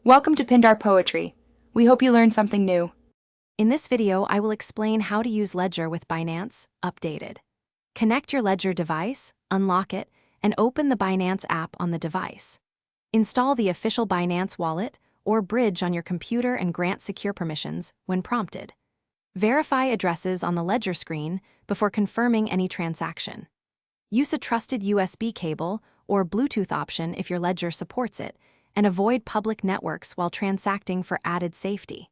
Welcome to Pindar Poetry. We hope you learned something new. In this video, I will explain how to use Ledger with Binance, updated. Connect your Ledger device, unlock it, and open the Binance app on the device. Install the official Binance wallet or bridge on your computer and grant secure permissions when prompted. Verify addresses on the Ledger screen before confirming any transaction. Use a trusted USB cable or Bluetooth option if your Ledger supports it, and avoid public networks while transacting for added safety.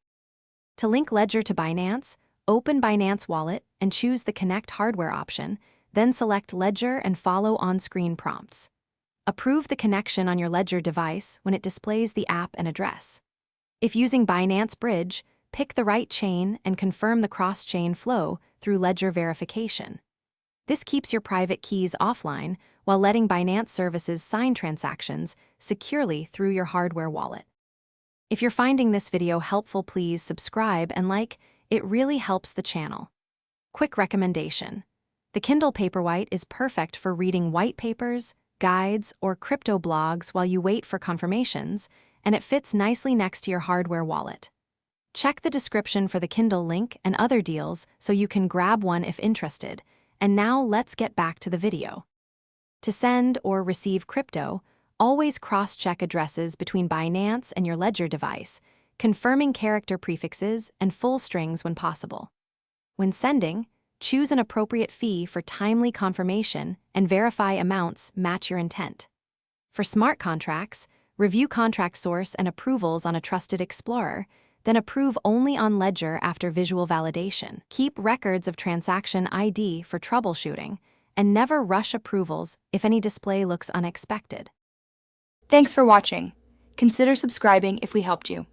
To link Ledger to Binance, open Binance Wallet and choose the Connect Hardware option, then select Ledger and follow on-screen prompts. Approve the connection on your Ledger device when it displays the app and address. If using Binance Bridge, pick the right chain and confirm the cross-chain flow through Ledger verification. This keeps your private keys offline while letting Binance services sign transactions securely through your hardware wallet. If you're finding this video helpful, please subscribe and like. It really helps the channel. Quick recommendation: the Kindle Paperwhite is perfect for reading white papers, guides, or crypto blogs while you wait for confirmations, and it fits nicely next to your hardware wallet. Check the description for the Kindle link and other deals so you can grab one if interested. And now let's get back to the video. To send or receive crypto, always cross-check addresses between Binance and your Ledger device, confirming character prefixes and full strings when possible. When sending, choose an appropriate fee for timely confirmation and verify amounts match your intent. For smart contracts, review contract source and approvals on a trusted explorer, then approve only on Ledger after visual validation. Keep records of transaction ID for troubleshooting, and never rush approvals if any display looks unexpected. Thanks for watching. Consider subscribing if we helped you.